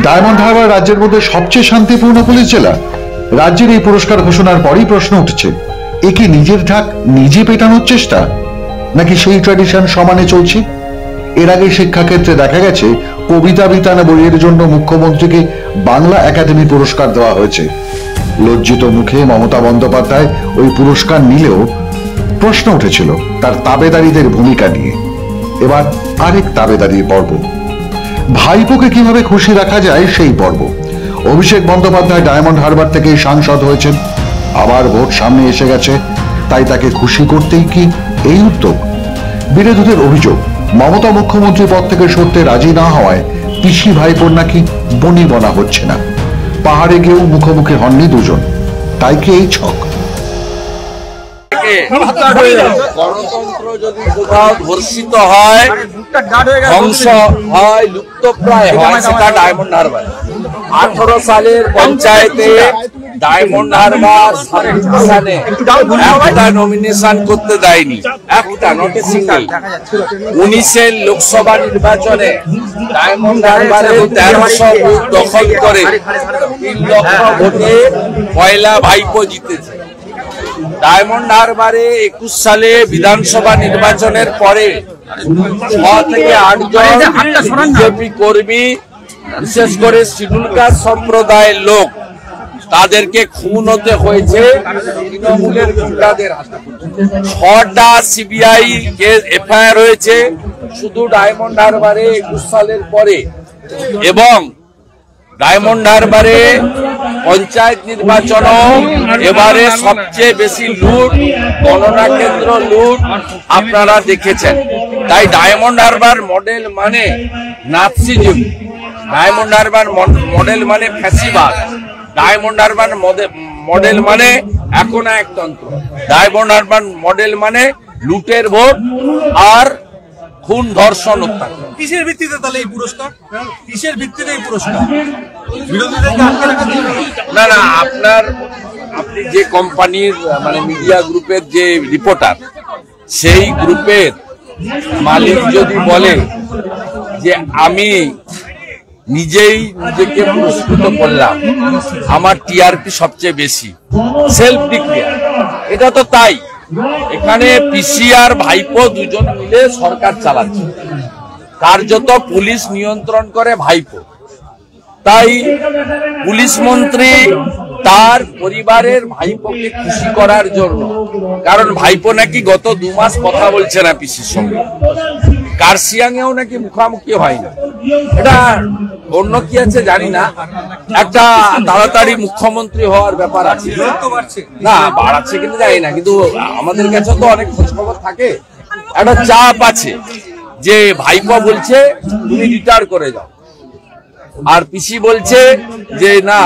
Diamond Harbour রাজ্যের মধ্যে সবচেয়ে শান্তিপূর্ণ পুলিশ জেলা। রাজ্যের এই পুরস্কার ঘোষণার পরই প্রশ্ন উঠছে, এ কি নিজের ঢাক নিজে পেটানোর চেষ্টা, নাকি সেই ট্র্যাডিশন সমানে চলছে? এর আগে শিক্ষাক্ষেত্রে দেখা গেছে কবিতা বিতান বইয়ের জন্য মুখ্যমন্ত্রীকে বাংলা একাডেমি পুরস্কার দেওয়া হয়েছে। লজ্জিত মুখে মমতা বন্দ্যোপাধ্যায় ওই পুরস্কার নিলেও প্রশ্ন উঠেছিল তার তাবেদারীদের ভূমিকা নিয়ে। এবার আরেক তাবেদারির পর্ব, ভাইপোকে কিভাবে খুশি রাখা যায় সেই পর্ব। অভিষেক বন্দ্যোপাধ্যায় ডায়মন্ড হারবার থেকে সাংসদ হয়েছেন, আবার ভোট সামনে এসে গেছে, তাই তাকে খুশি করতেই কি এই উদ্যোগ? বিরোধীদের অভিযোগ, মমতা মুখ্যমন্ত্রী পদ থেকে সরতে রাজি না হওয়ায় পিসি ভাইপোর নাকি বনি বনা হচ্ছে না। পাহাড়ে গিয়েও মুখোমুখি হননি দুজন, তাই কি এই ছক? গণতন্ত্র যদি কোথাও ধর্ষিত হয়, ধ্বংস হয়, লুপ্তপ্রায় হয়, সেটা ডায়মন্ড হারবার। 18 সালের পঞ্চায়েতে ডায়মন্ড হারবার একটা নমিনেশন করতে দেয়নি, একটা নট এ সিঙ্গেল। 19-এর লোকসভা নির্বাচনে ডায়মন্ড হারবারের 1300 বুথ দখল করে 3 লক্ষ ভোটে পয়লা ভাইপো জিতেছে। ডায়মন্ড হারবারে 21 সালে বিধানসভা নির্বাচনের পরে 6 থেকে 8 জন বিজেপি কর্মী, বিশেষ করে শিডিউল কাস্ট সম্প্রদায়ের লোক, তাদেরকে খুন হতে হয়েছে তৃণমূলের গুন্ডাদের হাতে। 6টা সিবিআই কেস এফআইআর হয়েছে শুধু ডায়মন্ড হারবারে 21 সালের পরে। এবং ডায়মন্ড হারবারে পঞ্চায়েত নির্বাচনও এবারে সবচেয়ে বেশি লুট, গণনা কেন্দ্র লুট আপনারা দেখেছেন। তাই ডায়মন্ড হারবার মডেল মানে নাৎসিজম, ডায়মন্ড হারবার মডেল মানে ফ্যাসিবাদ, ডায়মন্ড হারবার মডেল মানে একনায়কতন্ত্র, ডায়মন্ড হারবার মডেল মানে লুটের ভোট আর খুন, ধর্ষণ, অত্যাচার। কিসের ভিত্তিতে তাহলে এই পুরস্কার? কিসের ভিত্তিতে এই পুরস্কার? না না, আপনি যে কোম্পানির মানে মিডিয়া গ্রুপের যে রিপোর্টার, সেই গ্রুপের মালিক যদি বলে যে আমি নিজেই নিজেকে পুরস্কৃত করলাম, আমার টিআরপি সবচেয়ে বেশি, সেলফ ডিক্লেয়ার, এটা তো তাই। এখানে পিসি আর ভাইপো দুজন মিলে সরকার চালাচ্ছে, কার্যত পুলিশ নিয়ন্ত্রণ করে ভাইপো। তাই পুলিশ মন্ত্রী তার পরিবারের ভাইপোকে খুশি করার জন্য, কারণ ভাইপো নাকি গত 2 মাস কথা বলছে না পিসির সঙ্গে, কার্শিয়াংয়েও নাকি মুখামুখি হয় না। এটা অন্য কি আছে জানি না, একটা তাড়াতাড়ি মুখ্যমন্ত্রী হওয়ার ব্যাপার আছে না, বাড়াচ্ছে কিন্তু জানি না, কিন্তু আমাদের কাছে তো অনেক খোঁজ খবর থাকে। একটা চাপ আছে যে ভাইপো বলছে তুমি রিটায়ার করে যাও, আর পিসি বলছে যে না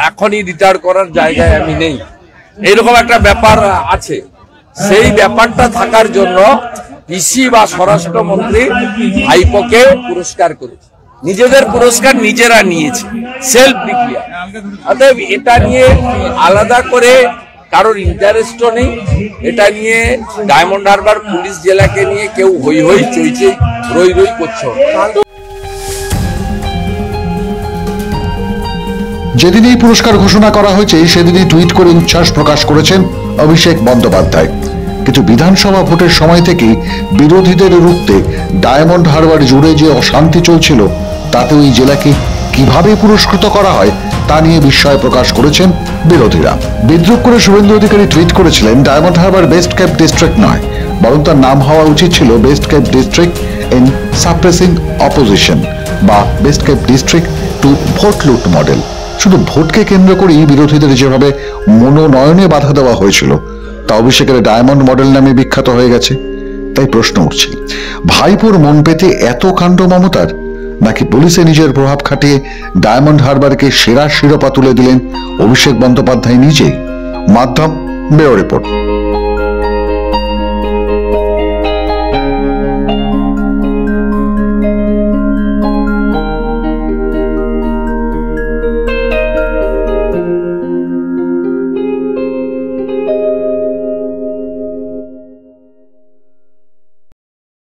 এখনই রিটায়ার করার জায়গায় আমি নেই, এইরকম একটা ব্যাপার আছে। সেই ব্যাপারটা থাকার জন্য পিসি বা স্বরাষ্ট্রমন্ত্রী ভাইপোকে পুরস্কার করেছে, নিজেদের পুরস্কার নিজেরা নিয়েছে, সেলফ ডিক্লেয়ার। অতএব এটা নিয়ে আলাদা করে কারোর ইন্টারেস্টও নেই। এটা নিয়ে ডায়মন্ড হারবার পুলিশ জেলাকে নিয়ে কেউ হই হই চইচই রই রই করছে। যেদিন এই পুরস্কার ঘোষণা করা হয়েছে সেদিনই টুইট করে উচ্ছ্বাস প্রকাশ করেছেন অভিষেক বন্দ্যোপাধ্যায়। কিন্তু বিধানসভা ভোটের সময় থেকেই বিরোধীদের রুখতে ডায়মন্ড হারবার জুড়ে যে অশান্তি চলছিল, তাতে ওই জেলাকে কিভাবে পুরস্কৃত করা হয় তা নিয়ে বিস্ময় প্রকাশ করেছেন বিরোধীরা। বিদ্রুপ করে শুভেন্দু অধিকারী টুইট করেছিলেন, Diamond Harbour best kept district নয়, বরং তার নাম হওয়া উচিত ছিল best kept district in suppressing opposition বা best kept district to vote loot model. শুধু ভোটকে কেন্দ্র করেই বিরোধীদের যেভাবে মনোনয়নে বাধা দেওয়া হয়েছিল, তা অভিষেকের ডায়মন্ড মডেল নামে বিখ্যাত হয়ে গেছে। তাই প্রশ্ন উঠছে, ভাইপোর মন পেতে এত কাণ্ড মমতার, নাকি পুলিশে নিজের প্রভাব খাটিয়ে ডায়মন্ড হারবারকে সেরা শিরোপা তুলে দিলেন অভিষেক বন্দ্যোপাধ্যায় নিজেই? মাধ্যম ব্যুরো রিপোর্ট।